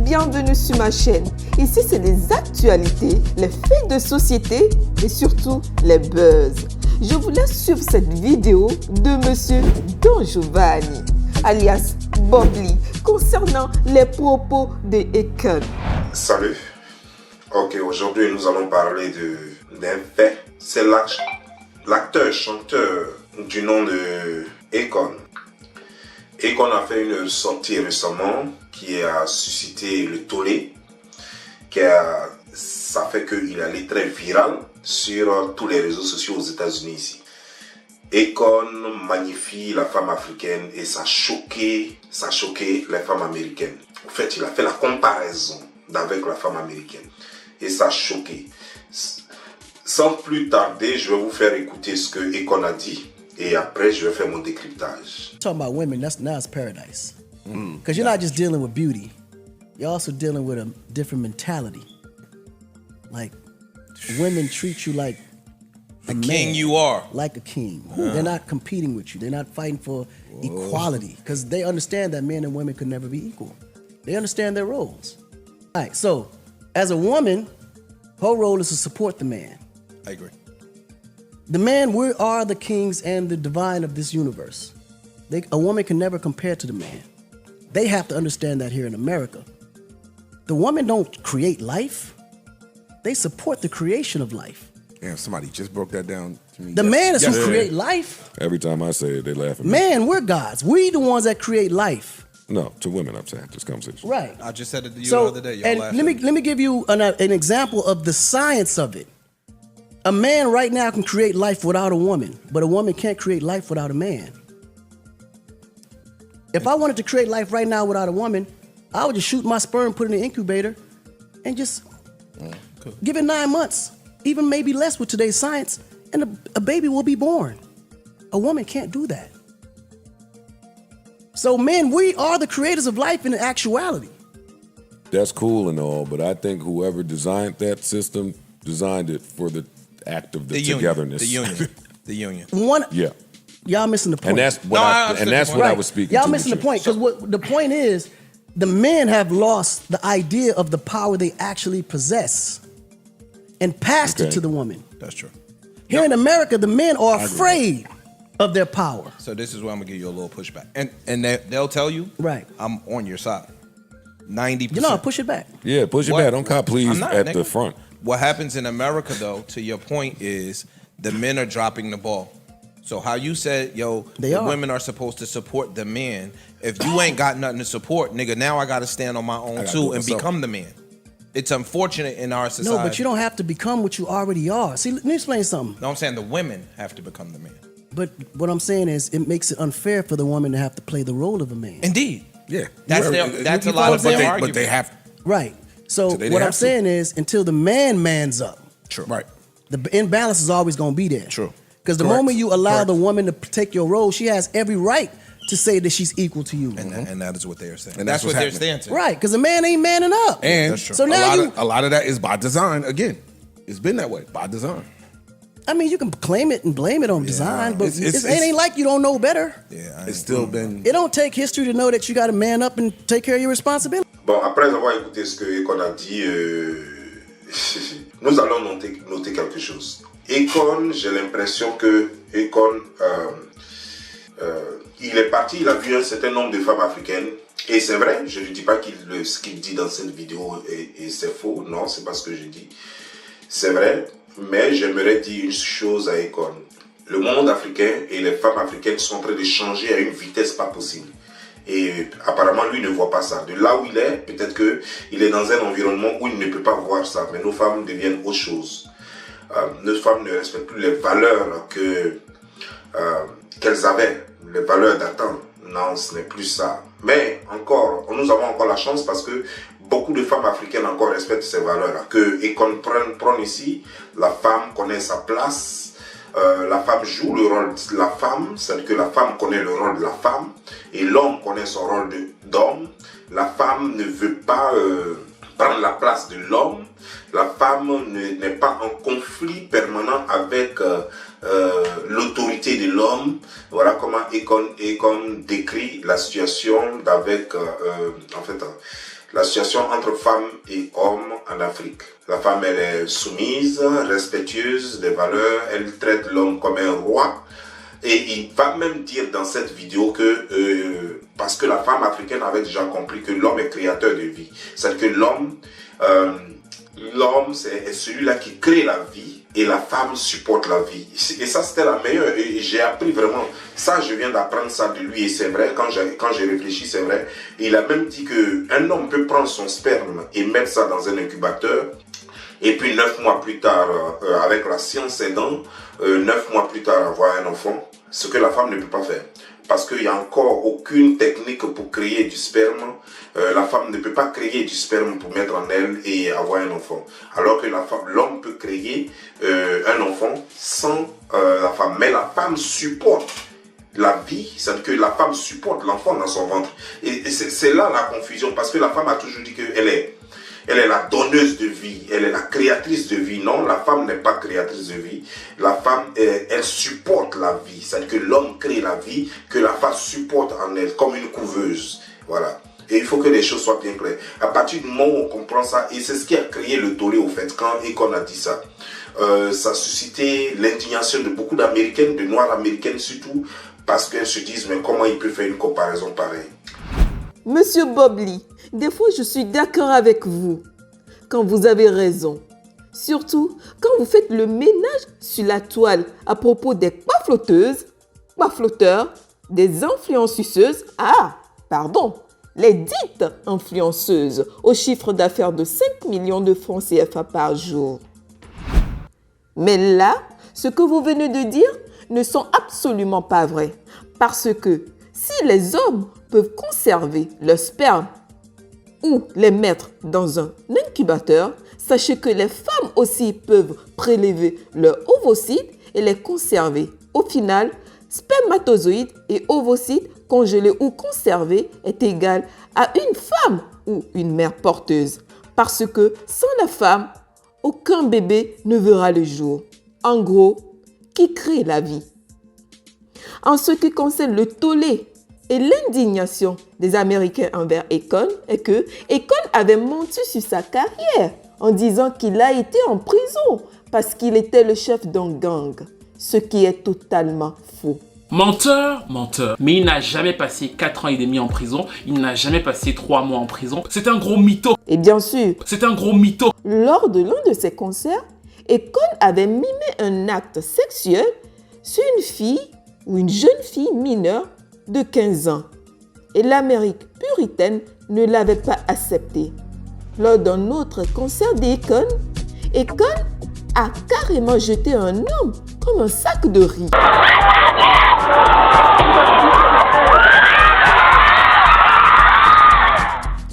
bienvenue sur ma chaîne. Ici, c'est les actualités, les faits de société et surtout les buzz. Je vous laisse suivre cette vidéo de Monsieur Don Giovanni, alias Bob Lee, concernant les propos de Akon. Salut. Ok, aujourd'hui nous allons parler d'un fait. C'est l'acteur-chanteur du nom de Akon. Akon a fait une sortie récemment qui a suscité le tollé. Ça fait qu'il est allé très viral sur tous les réseaux sociaux aux États-Unis ici. Akon magnifie la femme africaine et ça a choqué les femmes américaines. En fait, il a fait la comparaison avec la femme américaine et ça a choqué. Sans plus tarder, je vais vous faire écouter ce que Akon a dit et après je vais faire mon décryptage. Talking about women, now it's paradise. Because you're not just dealing with beauty, you're also dealing with a different mentality. Like, women treat you like a king man, you are. like a king. They're not competing with you. They're not fighting for equality because they understand that men and women could never be equal. They understand their roles. All right, so as a woman, her role is to support the man. I agree. The man, we are the kings and the divine of this universe. A woman can never compare to the man. They have to understand that here in America. The woman don't create life. They support the creation of life. Damn, somebody just broke that down to me. The man is who create life. Every time I say it, they laugh at me. Man, we're gods. We the ones that create life. No, to women, I'm saying, this conversation. Right. I just said it to you So, the other day. Y'all and laughed let at me give you an example of the science of it. A man right now can create life without a woman, but a woman can't create life without a man. If I wanted to create life right now without a woman, I would just shoot my sperm, put it in the incubator, and just give it 9 months, even maybe less with today's science, and a baby will be born. A woman can't do that. So men, we are the creators of life in actuality. That's cool and all, but I think whoever designed that system designed it for the act of the togetherness. The union. Yeah. Y'all missing the point. And that's what I was speaking Y'all to. missing the point, because what the point is, the men have lost the idea of the power they actually possess and passed it to the woman. That's true. Here in America, the men are afraid of their power. So this is where I'm gonna give you a little pushback, and they'll tell you, right, I'm on your side. 90%. You know, push it back. Yeah, push it back. Don't cop please not, at nigga. the front. What happens in America, though, to your point, is the men are dropping the ball. So how you said, the women are supposed to support the men. If you ain't got nothing to support, nigga, now I got to stand on my own too and become the man. It's unfortunate in our society. No, but you don't have to become what you already are. See, let me explain something. No, I'm saying the women have to become the man. But what I'm saying is, it makes it unfair for the woman to have to play the role of a man. Indeed. Yeah. That's a lot of their argument. But they have. Right. So what I'm saying is, until the man mans up. True. Right. The imbalance is always going to be there. True. Because the moment you allow the woman to take your role, she has every right to say that she's equal to you. And that is what they're saying. And that's what what's they're saying. Right, because the man ain't manning up. And so now a lot of that is by design. Again, it's been that way, by design. I mean, you can claim it and blame it on design, but it ain't like you don't know better. Yeah, it's still been... It don't take history to know that you got to man up and take care of your responsibility. Bon, après avoir écouté ce que Akon a dit, nous allons noter quelque chose. Akon, j'ai l'impression que Akon, il est parti, il a vu un certain nombre de femmes africaines. Et c'est vrai, je ne dis pas ce qu'il dit dans cette vidéo et c'est faux. Non, c'est pas ce que je dis. C'est vrai, mais j'aimerais dire une chose à Akon. Le monde africain et les femmes africaines sont en train de changer à une vitesse pas possible. Et apparemment, lui ne voit pas ça. De là où il est, peut-être qu'il est dans un environnement où il ne peut pas voir ça. Mais nos femmes deviennent autre chose. Nos femmes ne respectent plus les valeurs qu'elles avaient, les valeurs d'antan. Non, ce n'est plus ça. Mais encore, nous avons encore la chance parce que beaucoup de femmes africaines encore respectent ces valeurs-là. Et qu'on prenne ici, la femme connaît sa place. La femme joue le rôle de la femme, c'est-à-dire que la femme connaît le rôle de la femme et l'homme connaît son rôle d'homme. La femme ne veut pas prendre la place de l'homme. La femme n'est pas en conflit permanent avec l'autorité de l'homme. Voilà comment Akon décrit la situation avec, en fait, la situation entre femmes et hommes en Afrique. La femme, elle est soumise, respectueuse des valeurs, elle traite l'homme comme un roi. Et il va même dire dans cette vidéo que, parce que la femme africaine avait déjà compris que l'homme est créateur de vie. C'est-à-dire que l'homme c'est celui-là qui crée la vie et la femme supporte la vie. Et ça, c'était la meilleure. Et j'ai appris vraiment, ça, je viens d'apprendre ça de lui. Et c'est vrai, quand j'ai réfléchi, c'est vrai. Et il a même dit qu'un homme peut prendre son sperme et mettre ça dans un incubateur. Et puis 9 mois plus tard, avec la science aidant, 9 mois plus tard avoir un enfant, ce que la femme ne peut pas faire. Parce qu'il n'y a encore aucune technique pour créer du sperme. La femme ne peut pas créer du sperme pour mettre en elle et avoir un enfant. Alors que l'homme peut créer un enfant sans la femme. Mais la femme supporte la vie, c'est-à-dire que la femme supporte l'enfant dans son ventre. Et c'est là la confusion, parce que la femme a toujours dit qu'elle est la donneuse de vie, elle est la créatrice de vie. Non, la femme n'est pas créatrice de vie. La femme, elle supporte la vie. C'est-à-dire que l'homme crée la vie, que la femme supporte en elle, comme une couveuse. Voilà. Et il faut que les choses soient bien claires. À partir du moment où on comprend ça, et c'est ce qui a créé le tollé au fait, quand Akon a dit ça, ça a suscité l'indignation de beaucoup d'Américaines, de Noires américaines surtout, parce qu'elles se disent, mais comment il peut faire une comparaison pareille? Monsieur Bob Lee, des fois je suis d'accord avec vous quand vous avez raison. Surtout quand vous faites le ménage sur la toile à propos des pas flotteurs, des influenceuses, les dites influenceuses au chiffre d'affaires de 5 millions de francs CFA par jour. Mais là, ce que vous venez de dire ne sont absolument pas vrais. Parce que si les hommes peuvent conserver leur sperme ou les mettre dans un incubateur, sachez que les femmes aussi peuvent prélever leurs ovocytes et les conserver. Au final, spermatozoïdes et ovocytes congelés ou conservés est égal à une femme ou une mère porteuse. Parce que sans la femme, aucun bébé ne verra le jour. En gros, qui crée la vie? En ce qui concerne le tollé et l'indignation des Américains envers Akon, est que Akon avait menti sur sa carrière en disant qu'il a été en prison parce qu'il était le chef d'un gang, ce qui est totalement faux. Menteur. Mais il n'a jamais passé 4 ans et demi en prison, il n'a jamais passé 3 mois en prison. C'est un gros mytho. Et bien sûr, c'est un gros mytho. Lors de l'un de ses concerts, Akon avait mimé un acte sexuel sur une fille ou une jeune fille mineure de 15 ans. Et l'Amérique puritaine ne l'avait pas accepté. Lors d'un autre concert d'Akon, Akon a carrément jeté un homme comme un sac de riz.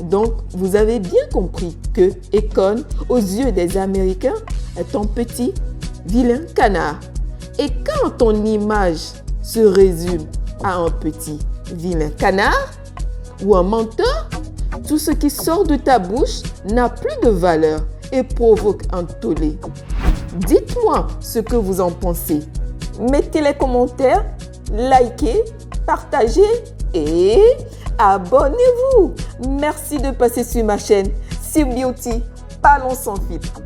Donc, vous avez bien compris que Akon, aux yeux des Américains, est un petit, vilain canard. Et quand ton image se résume à un petit, vilain canard ou un menteur, tout ce qui sort de ta bouche n'a plus de valeur et provoque un tollé. Dites-moi ce que vous en pensez. Mettez les commentaires, likez, partagez et abonnez-vous. Merci de passer sur ma chaîne C Beauty, parlons sans filtre.